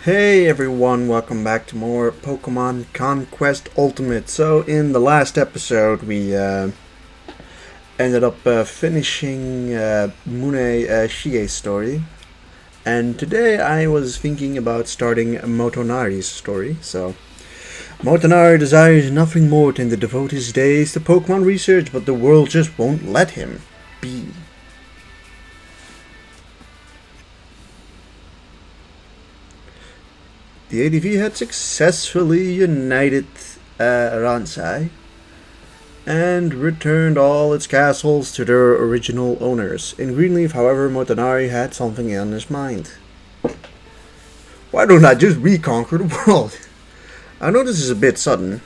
Hey everyone, welcome back to more Pokemon Conquest Ultimate. So in the last episode we ended up finishing Mune Shige's story. And today I was thinking about starting Motonari's story. So Motonari desires nothing more than to devote his days to Pokemon research, but the world just won't let him be. The ADV had successfully united Ransai and returned all its castles to their original owners. In Greenleaf, however, Motonari had something on his mind. Why don't I just reconquer the world? I know this is a bit sudden.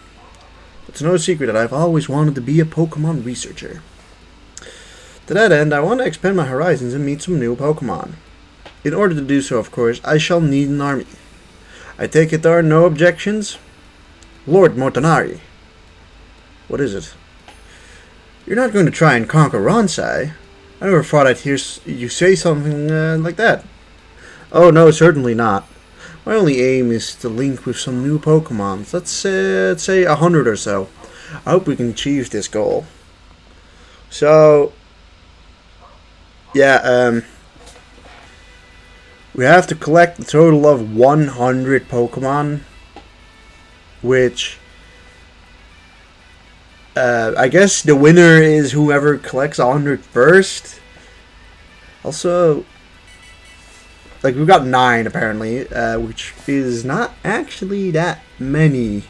It's no secret that I've always wanted to be a Pokemon researcher. To that end, I want to expand my horizons and meet some new Pokemon. In order to do so, of course, I shall need an army. I take it there are no objections? Lord Motonari. What is it? You're not going to try and conquer Ransai? I never thought I'd hear you say something like that. Oh no, certainly not. My only aim is to link with some new Pokemon. Let's say 100 or so. I hope we can achieve this goal. So, yeah, we have to collect a total of 100 Pokemon, which I guess the winner is whoever collects 100 first. Also, like, we've got 9 apparently, which is not actually that many,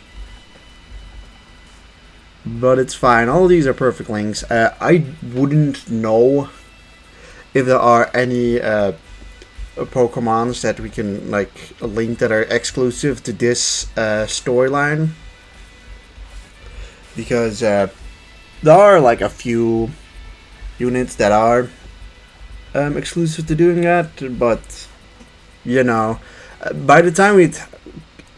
but it's fine. All of these are perfect links. I wouldn't know if there are any Pokemons that we can like link that are exclusive to this storyline, because there are like a few units that are exclusive to doing that, but you know, by the time we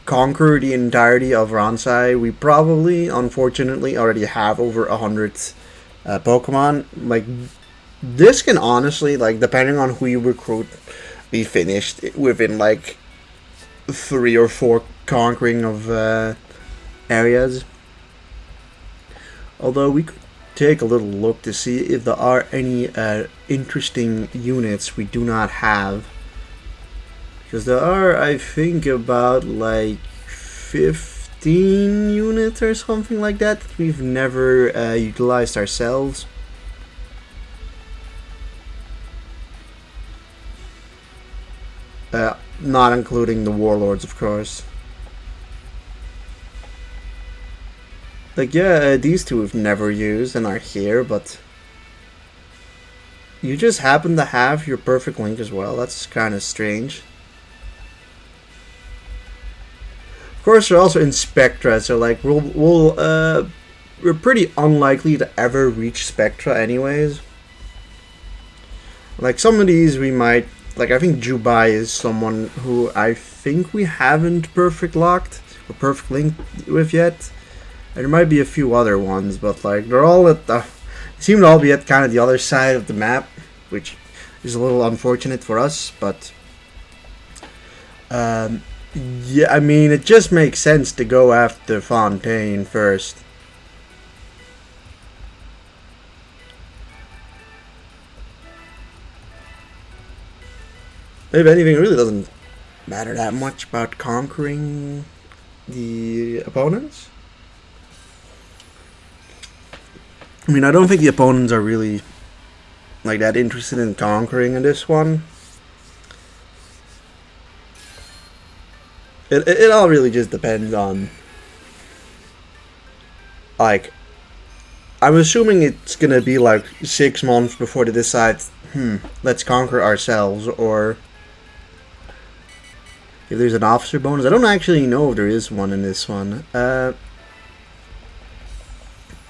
conquer the entirety of Ransai, we probably unfortunately already have over 100 Pokemon. Like, this can honestly, like, depending on who you recruit, be finished within like 3 or 4 conquering of areas. Although we could take a little look to see if there are any interesting units we do not have, because there are, I think, about like 15 units or something like that that we've never utilized ourselves. Not including the warlords, of course. Like, yeah, these two we've never used and are here, but you just happen to have your perfect link as well. That's kind of strange. Of course, they're also in Spectra, so like we're pretty unlikely to ever reach Spectra, anyways. Like, some of these we might. Like, I think Jubai is someone who I think we haven't perfect locked or perfect linked with yet. And there might be a few other ones, but like, they're all at the, seem to all be at kind of the other side of the map, which is a little unfortunate for us, but yeah, I mean, it just makes sense to go after Fontaine first. If anything, it really doesn't matter that much about conquering the opponents. I mean, I don't think the opponents are really like that interested in conquering in this one. It all really just depends on, like, I'm assuming it's gonna be like 6 months before they decide, let's conquer ourselves, or if there's an officer bonus. I don't actually know if there is one in this one.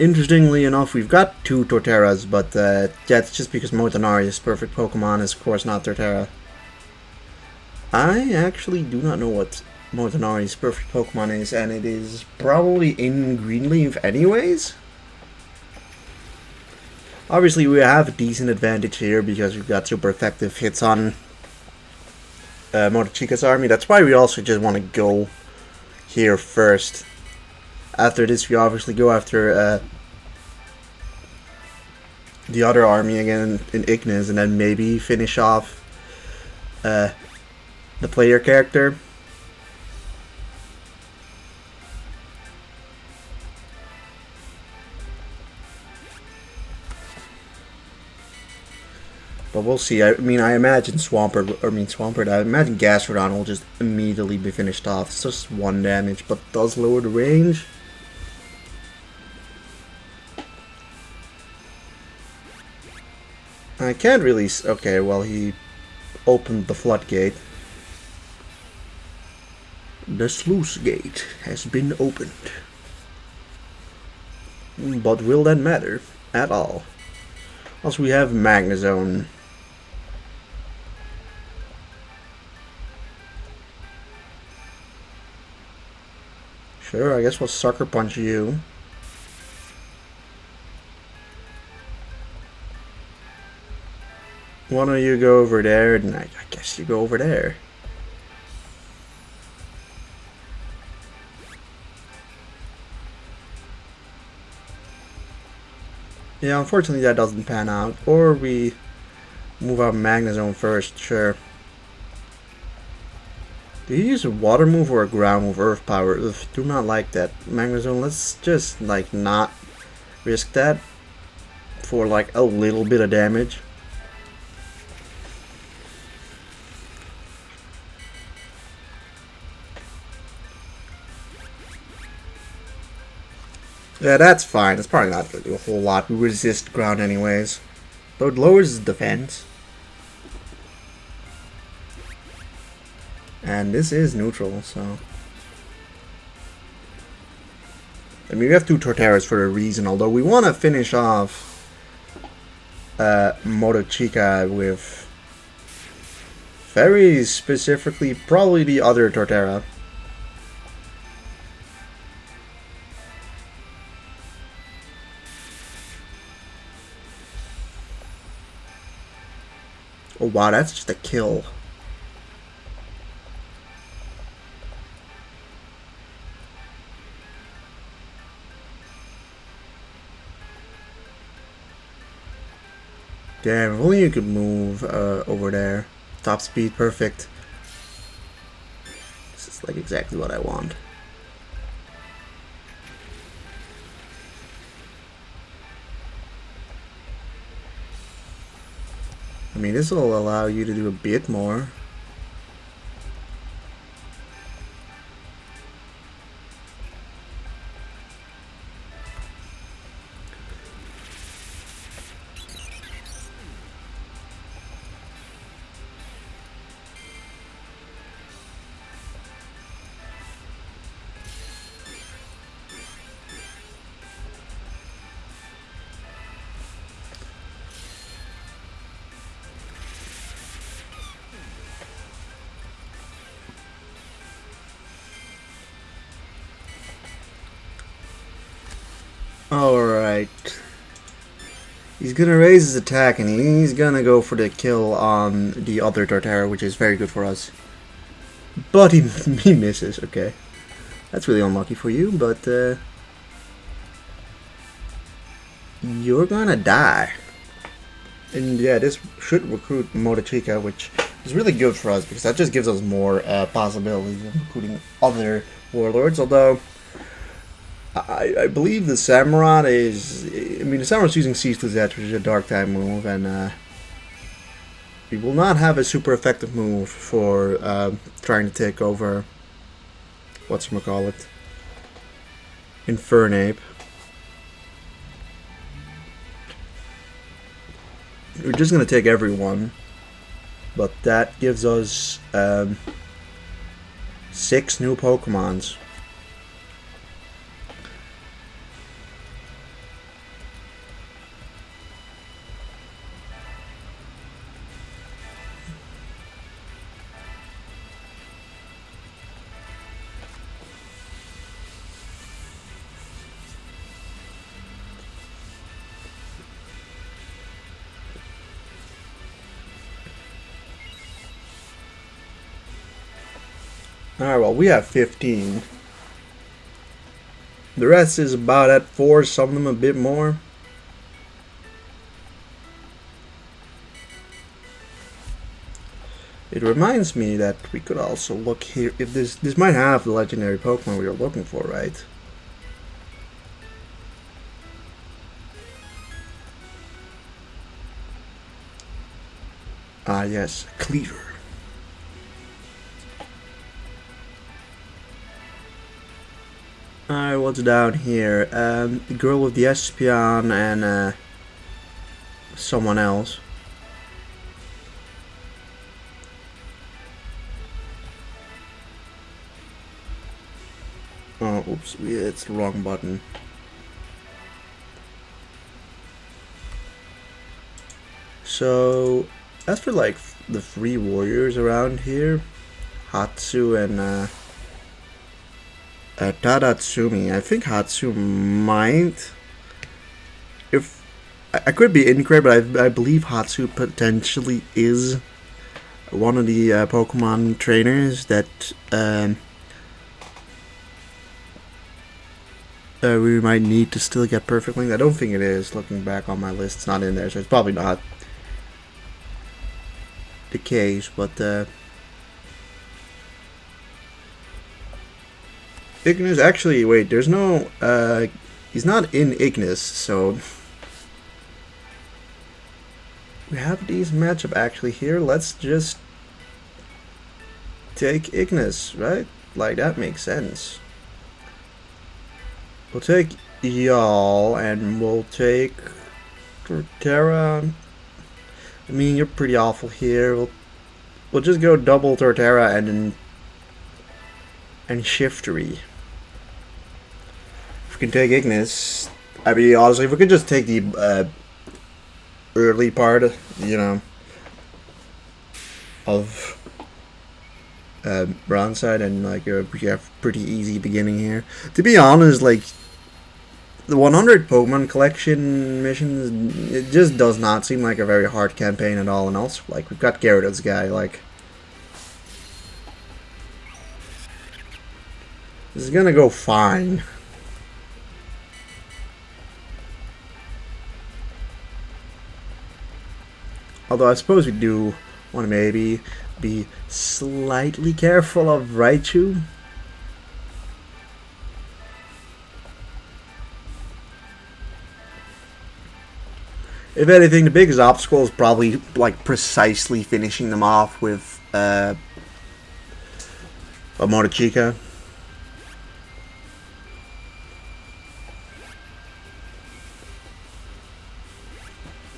Interestingly enough, we've got 2 Torterras, but yeah, it's just because Motonari's perfect Pokemon is, of course, not Torterra. I actually do not know what Motonari's perfect Pokemon is, and it is probably in Greenleaf anyways. Obviously, we have a decent advantage here because we've got super effective hits on Motochika's army. That's why we also just want to go here first. After this, we obviously go after the other army again in Ignis, and then maybe finish off the player character. But we'll see. I mean, I imagine Swampert, I imagine Gastrodon will just immediately be finished off. It's just 1 damage, but does lower the range. I can't really... Okay, well, he opened the floodgate. The sluice gate has been opened. But will that matter at all? Also, we have Magnezone. Sure, I guess we'll Sucker Punch you. Why don't you go over there, and I guess you go over there. Yeah, unfortunately that doesn't pan out. Or we move out Magnezone first, sure. Do you use a water move or a ground move? Earth power? Ugh, do not like that. Magnezone, let's just like not risk that for like a little bit of damage. Yeah, that's fine. It's probably not going to do a whole lot. We resist ground anyways. Though it lowers his defense. And this is neutral, so... I mean, we have 2 Torterras for a reason, although we want to finish off Motochika with very specifically probably the other Torterra. Oh wow, that's just a kill. Damn, if only you could move over there. Top speed, perfect. This is like exactly what I want. I mean, this will allow you to do a bit more. Alright. He's gonna raise his attack and he's gonna go for the kill on the other Torterra, which is very good for us. But he misses, okay. That's really unlucky for you, but you're gonna die. And yeah, this should recruit Motochika, which is really good for us because that just gives us more possibilities of recruiting other warlords, although I believe the Samurott is... I mean, the Samurott's using Ceaseless Edge, which is a dark type move, and we will not have a super effective move for trying to take over... whatchamacallit? Infernape. We're just going to take everyone, but that gives us 6 new Pokemons. Alright, well, we have 15. The rest is about at 4, some of them a bit more. It reminds me that we could also look here. If this might have the legendary Pokemon we were looking for, right? Ah, yes, Cleaver. Alright, what's down here? The girl with the Espeon and someone else. Oh, oops, it's the wrong button. So, as for like the 3 warriors around here, Hatsu and Tadatsumi, I think Hatsu might. If I could be incorrect, but I believe Hatsu potentially is one of the Pokemon trainers that we might need to still get perfect link. I don't think it is. Looking back on my list, it's not in there, so it's probably not the case. But Ignis, actually, wait. There's no. He's not in Ignis, so we have these matchup actually here. Let's just take Ignis, right? Like that makes sense. We'll take y'all, and we'll take Torterra. I mean, you're pretty awful here. We'll just go double Torterra and Shiftry. If we can take Ignis, I mean, honestly, if we could just take the early part, you know, of Bronzeside, and like we have pretty easy beginning here. To be honest, like the 100 Pokemon collection missions, it just does not seem like a very hard campaign at all. And also, like, we've got Gyarados guy, like, this is gonna go fine. Although I suppose we do want to maybe be slightly careful of Raichu. If anything, the biggest obstacle is probably like precisely finishing them off with a Motochica.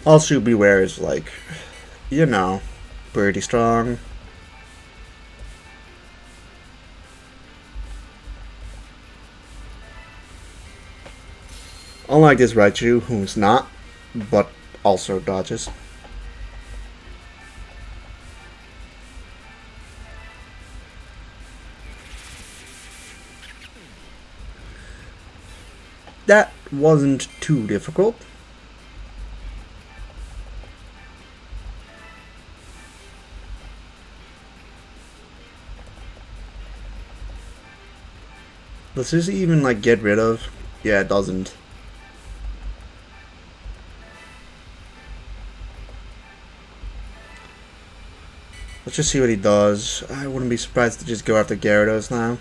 Also, Beware is like, you know, pretty strong. Unlike this Raichu, who's not, but also dodges. That wasn't too difficult. Does this even like get rid of? Yeah, it doesn't. Let's just see what he does. I wouldn't be surprised to just go after Gyarados now.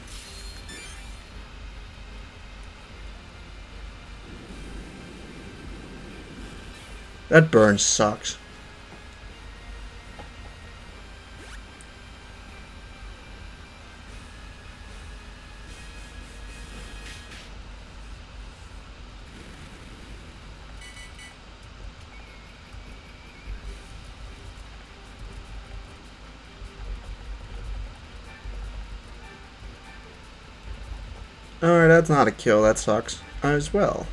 That burn sucks. Alright, that's not a kill, that sucks as well.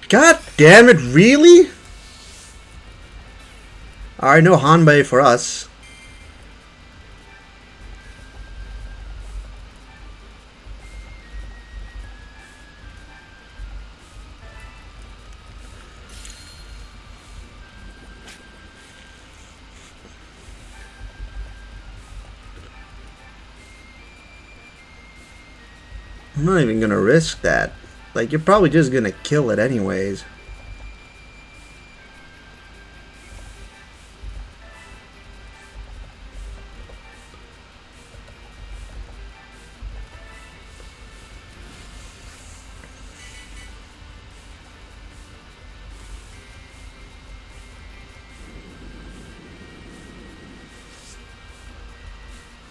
God damn it, really? Alright, no Hanbei for us. I'm not even gonna risk that. Like, you're probably just gonna kill it anyways.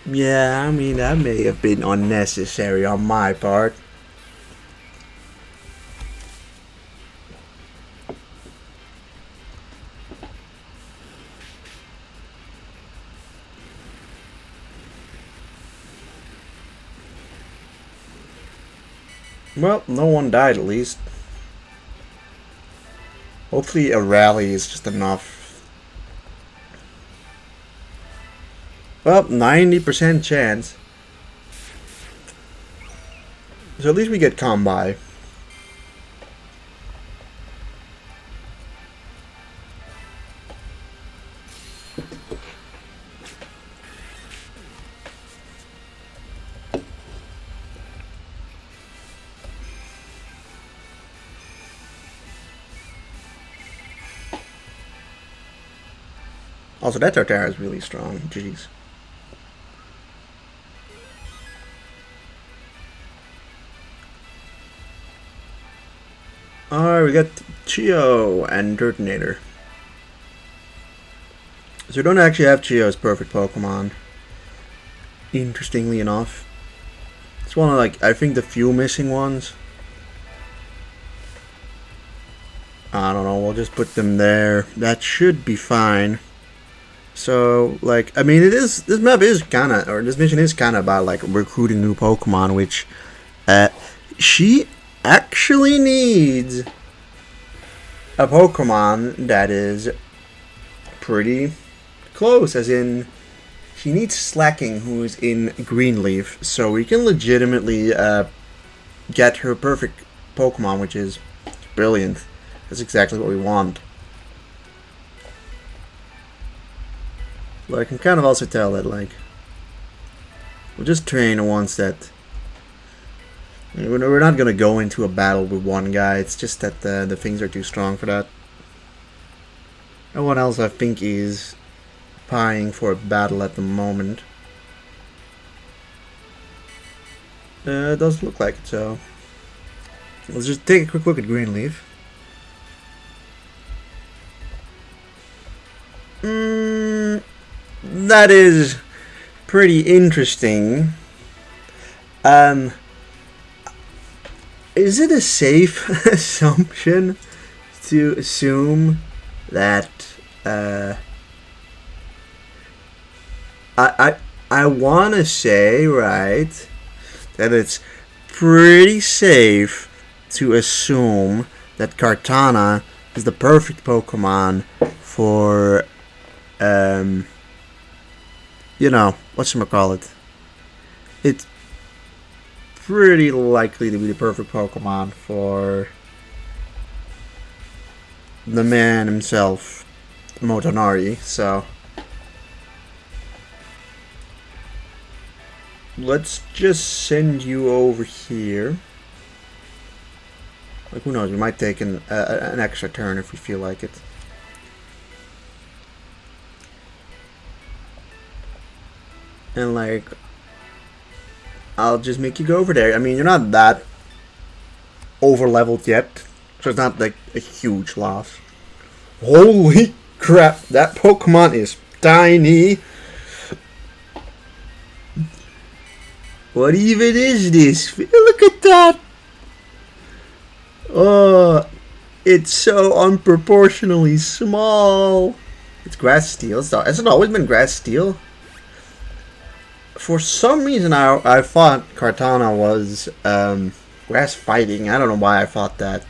Yeah, I mean, that may have been unnecessary on my part. Well, no one died at least. Hopefully a rally is just enough. Well, 90% chance. So at least we get combi. Also, that Tartara is really strong. Jeez. Alright, we got Chio and Dirtinator. So we don't actually have Chio as perfect Pokemon. Interestingly enough. It's one of, like, I think the few missing ones. I don't know, we'll just put them there. That should be fine. So, like, I mean, this map is kinda, or this mission is kinda about, like, recruiting new Pokemon, which, she actually needs a Pokemon that is pretty close, as in, she needs Slacking, who's in Greenleaf, so we can legitimately, get her perfect Pokemon, which is brilliant. That's exactly what we want. But I can kind of also tell that, like, we'll just train the ones that... We're not going to go into a battle with one guy, it's just that the things are too strong for that. No one else, I think, is pieing for a battle at the moment. It doesn't look like it, so... Let's just take a quick look at Greenleaf. That is pretty interesting. Is it a safe assumption to assume that I want to say, right, that it's pretty safe to assume that Kartana is the perfect Pokemon for you know, whatchamacallit. It's pretty likely to be the perfect Pokemon for the man himself, Motonari, so let's just send you over here. Like, who knows, we might take an extra turn if we feel like it. And, like, I'll just make you go over there. I mean, you're not that over-leveled yet, so it's not, like, a huge loss. Holy crap, that Pokemon is tiny. What even is this? Look at that. Oh, it's so unproportionally small. It's Grass Steel. Has it always been Grass Steel? For some reason, I thought Kartana was Grass Fighting. I don't know why I thought that.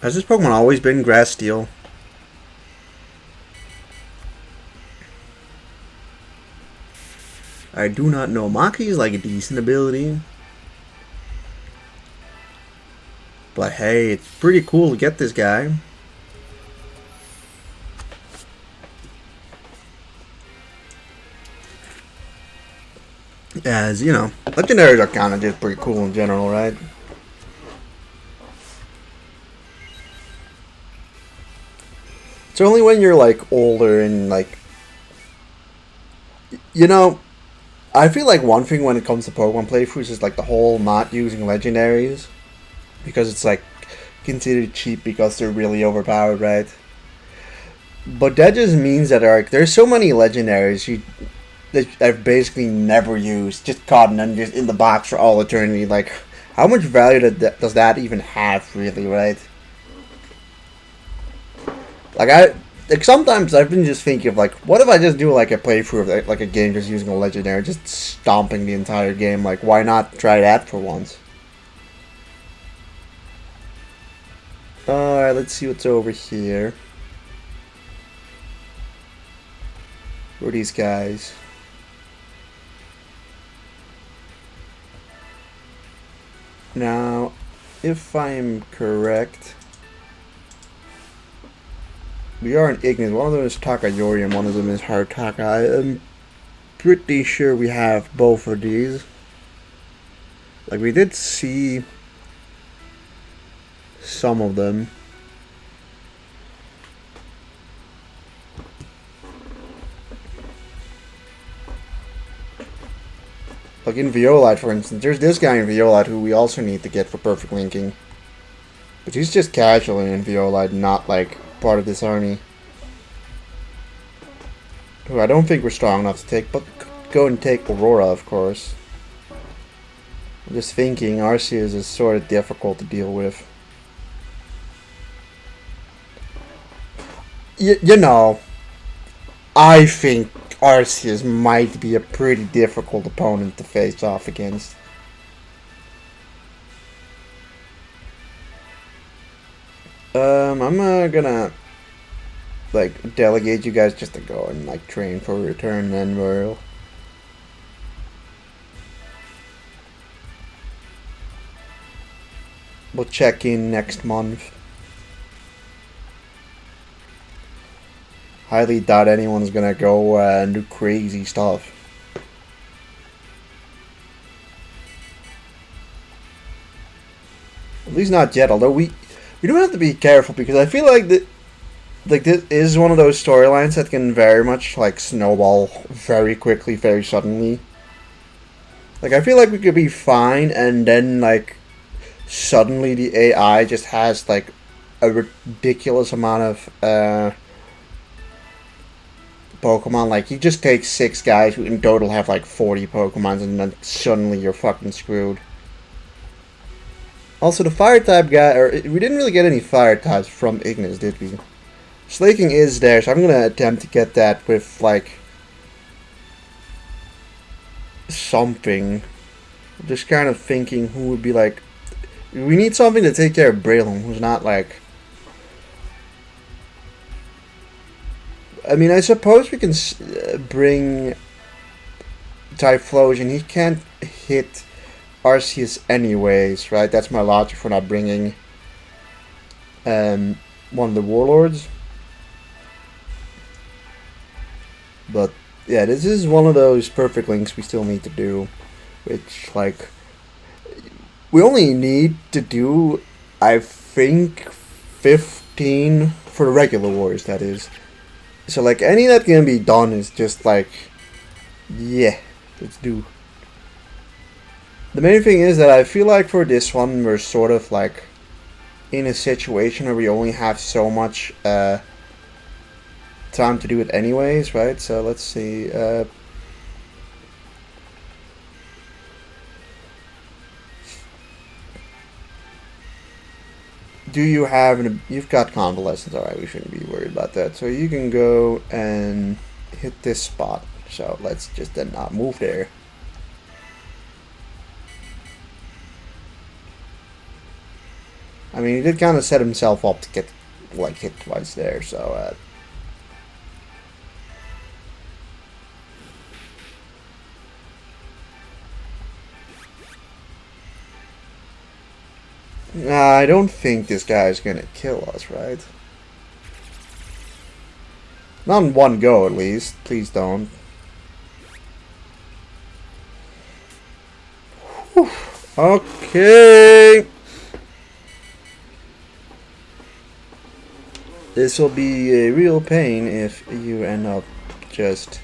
Has this Pokemon always been Grass Steel? I do not know. Maki is like a decent ability. But hey, it's pretty cool to get this guy. As, you know, legendaries are kind of just pretty cool in general, right? It's only when you're, like, older and, like... You know, I feel like one thing when it comes to Pokemon playthroughs is, like, the whole not using legendaries. Because it's, like, considered cheap because they're really overpowered, right? But that just means that, like, there's so many legendaries that I've basically never used, just caught and just in the box for all eternity. Like, how much value does that even have, really, right? Like, sometimes I've been just thinking of, like, what if I just do, like, a playthrough of, like, a game just using a legendary, just stomping the entire game? Like, why not try that for once? Alright, let's see what's over here. Who are these guys? Now, if I'm correct, we are in Ignis. One of them is Takayori and one of them is Harataka. I am pretty sure we have both of these. Like, we did see some of them. Like in Violite, for instance, there's this guy in Violite who we also need to get for perfect linking. But he's just casually in Violite, not like part of this army. Who I don't think we're strong enough to take, but go and take Aurora, of course. I'm just thinking Arceus is sort of difficult to deal with. You know, I think Arceus might be a pretty difficult opponent to face off against. I'm gonna like delegate you guys just to go and like train for a return, then we'll check in next month. Highly doubt anyone's gonna go and do crazy stuff. At least not yet, although we do have to be careful because I feel like this is one of those storylines that can very much like snowball very quickly, very suddenly. Like, I feel like we could be fine and then like suddenly the AI just has like a ridiculous amount of Pokemon. Like, you just take 6 guys who in total have like 40 Pokemons and then suddenly you're fucking screwed. Also, the fire type guy, or we didn't really get any fire types from Ignis, did we? Slaking is there, so I'm gonna attempt to get that with like something. I'm just kind of thinking who would be like. We need something to take care of Braylon, who's not like. I mean, I suppose we can bring Typhlosion. He can't hit Arceus anyways, right? That's my logic for not bringing one of the Warlords. But yeah, this is one of those perfect links we still need to do, which like we only need to do, I think, 15 for the regular wars, that is. So like any that can be done is just like, yeah, let's do. The main thing is that I feel like for this one we're sort of like in a situation where we only have so much time to do it anyways, right? So let's see. Do you have you've got convalescence? Alright, we shouldn't be worried about that. So you can go and hit this spot. So let's just then not move there. I mean, he did kind of set himself up to get like hit twice there, so I don't think this guy's gonna kill us, right? Not in one go, at least. Please don't. Whew. Okay. This will be a real pain if you end up just,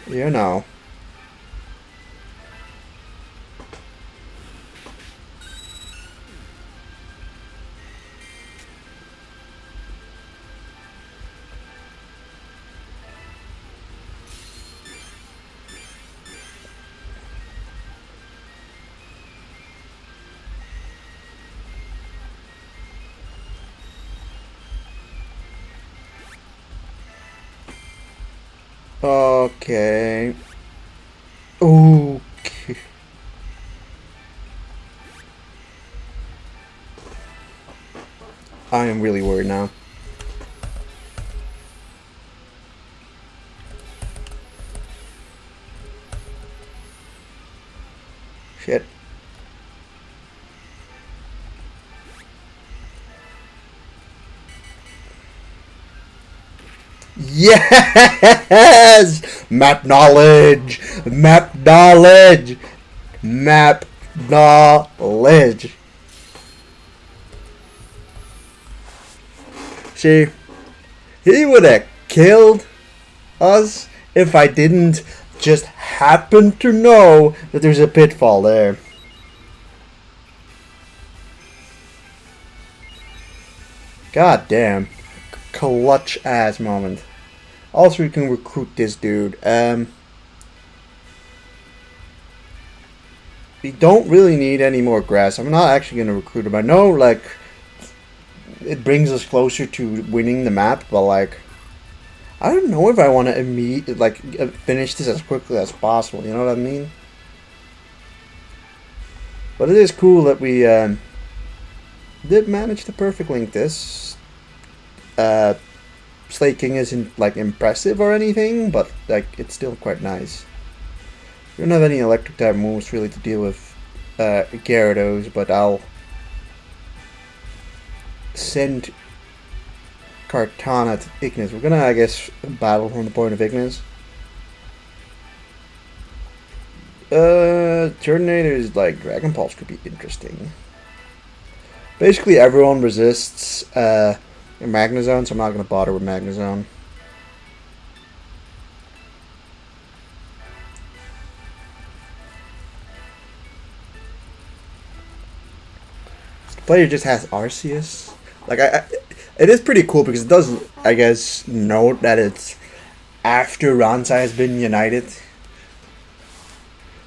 you know. Okay. Okay. I am really worried now. Shit. Yes! Map knowledge! Map knowledge! Map knowledge! See, he would have killed us if I didn't just happen to know that there's a pitfall there. God damn. Clutch ass moment. Also, we can recruit this dude. We don't really need any more grass. I'm not actually going to recruit him. I know, like, it brings us closer to winning the map, but, like, I don't know if I want to finish this as quickly as possible. You know what I mean? But it is cool that we did manage to perfect link this. Slate King isn't like impressive or anything, but like it's still quite nice. We don't have any electric type moves really to deal with Gyarados, but I'll send Kartana to Ignis. We're gonna, I guess, battle from the point of Ignis. Turtonator's like Dragon Pulse could be interesting. Basically, everyone resists Magnezone, so I'm not going to bother with Magnezone. The player just has Arceus. Like, it is pretty cool because it does, I guess, note that it's after Ransai has been united.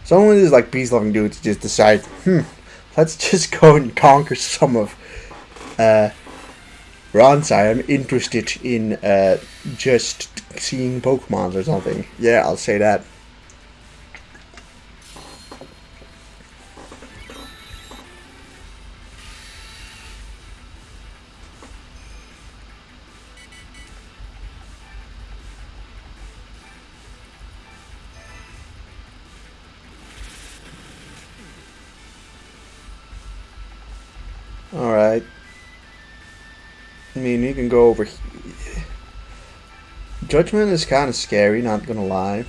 Some of these, like, peace-loving dudes just decide, let's just go and conquer some of Ransai. I'm interested in just seeing Pokemons or something. Yeah, I'll say that. Alright. I mean, you can go over here. Judgment is kind of scary, not gonna lie.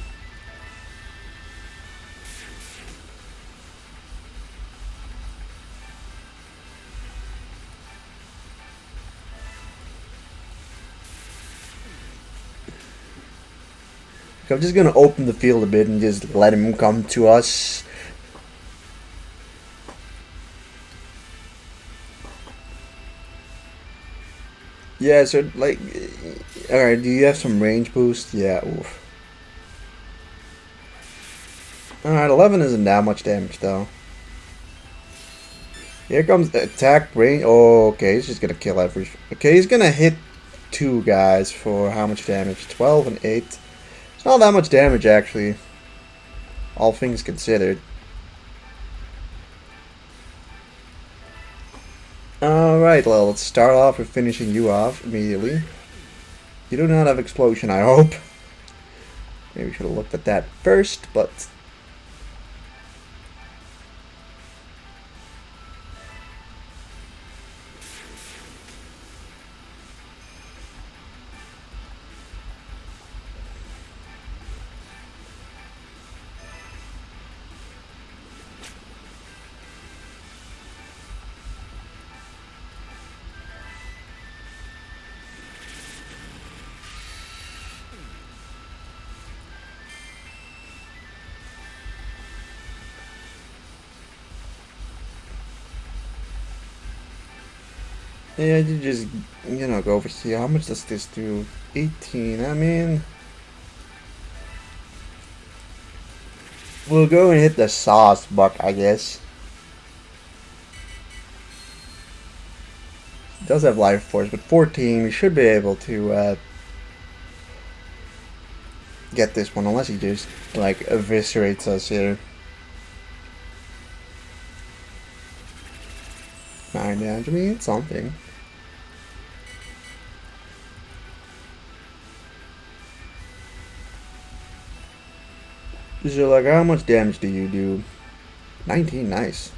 I'm just gonna open the field a bit and just let him come to us. Yeah, so, like, alright, do you have some range boost? Yeah, oof. Alright, 11 isn't that much damage, though. Here comes attack, range. Oh, okay, he's just gonna kill every... Okay, he's gonna hit two guys for how much damage? 12 and 8. It's not that much damage, actually. All things considered. Alright, well, let's start off with finishing you off immediately. You do not have explosion, I hope. Maybe we should have looked at that first, but... Yeah, you just, you know, go over here. How much does this do? 18. I mean, we'll go and hit the sauce buck, I guess. It does have life force, but 14, we should be able to get this one, unless he just, like, eviscerates us here. 9 damage, I mean, it's something. So, like, how much damage do you do? 19, nice.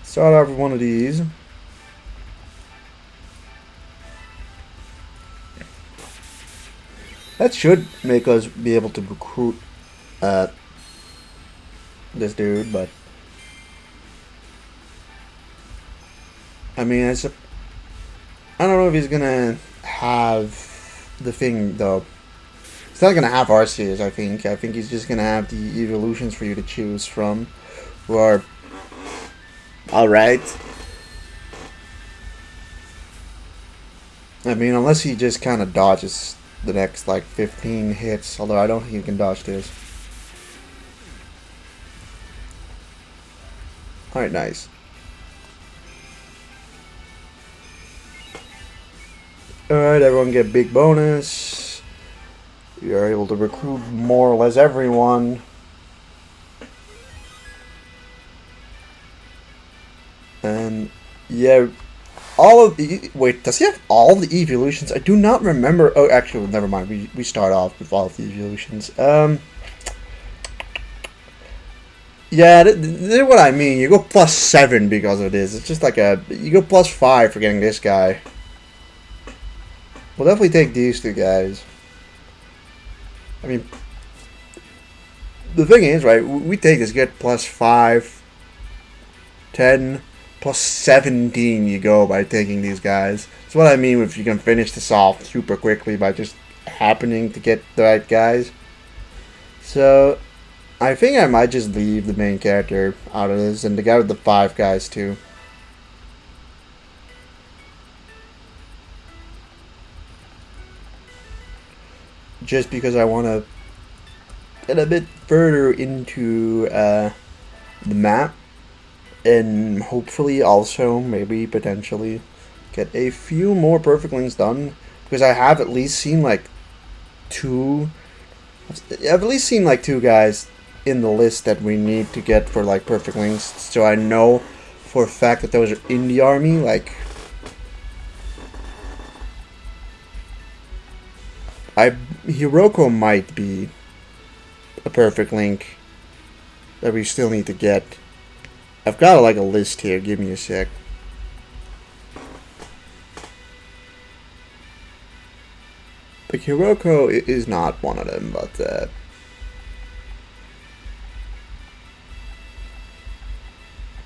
Start off with one of these. That should make us be able to recruit this dude, but I mean, I don't know if he's gonna have the thing though. He's not gonna have Arceus, I think. I think he's just gonna have the evolutions for you to choose from, who are alright. I mean, unless he just kind of dodges the next like 15 hits, although I don't think you can dodge this. Alright, nice. Alright, everyone get big bonus. You're able to recruit more or less everyone. And yeah, all of the... Wait, does he have all the evolutions? I do not remember... Oh, actually, never mind. We start off with all of the evolutions. Yeah, this is what I mean. You go +7 because of this. It's just like a... You go +5 for getting this guy. We'll definitely take these two guys. I mean... The thing is, right, we take this, get +5, 10... +17 you go by taking these guys. That's what I mean if you can finish this off super quickly by just happening to get the right guys. So, I think I might just leave the main character out of this, and the guy with the 5 guys too. Just because I want to get a bit further into the map. And hopefully also, maybe, potentially, get a few more perfect links done. Because I have at least seen like 2... I've at least seen like 2 guys in the list that we need to get for like perfect links. So I know for a fact that those are in the army. Like, Hiroko might be a perfect link that we still need to get. I've got like a list here. Give me a sec. Like Hiroko is not one of them, but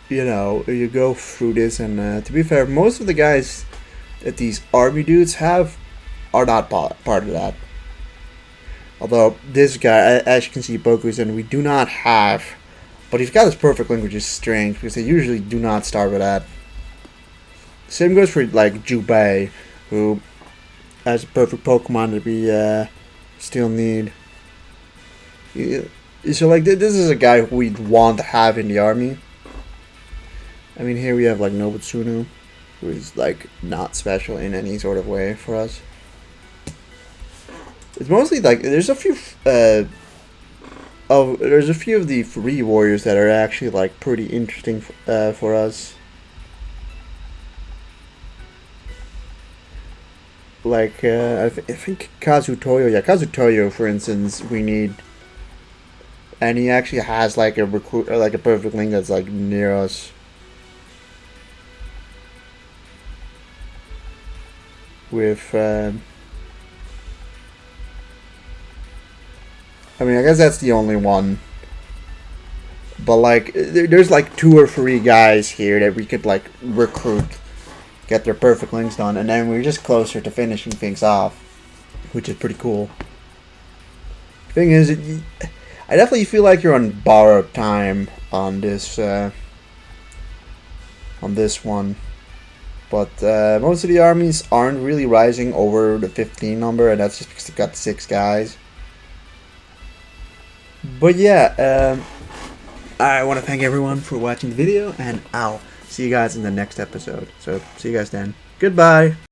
you know, you go through this, and to be fair, most of the guys that these army dudes have are not part of that. Although this guy, as you can see, Boku's, and we do not have. But he's got his perfect link, which is strange, because they usually do not start with that. Same goes for, like, Jubei, who has a perfect Pokemon that we still need. So, like, this is a guy who we'd want to have in the army. I mean, here we have, like, Nobutsunu, who is, like, not special in any sort of way for us. It's mostly, like, there's a few... there's a few of the free warriors that are actually like pretty interesting for us. Like I think Kazutoyo, yeah, Kazutoyo for instance, we need, and he actually has like a recruit, like a perfect link that's like near us. With I mean, I guess that's the only one. But, like, there's, like, 2 or 3 guys here that we could, like, recruit, get their perfect links done, and then we're just closer to finishing things off, which is pretty cool. Thing is, I definitely feel like you're on borrowed time on this one. But most of the armies aren't really rising over the 15 number, and that's just because they've got 6 guys. But yeah, I want to thank everyone for watching the video, and I'll see you guys in the next episode. So see you guys then. Goodbye.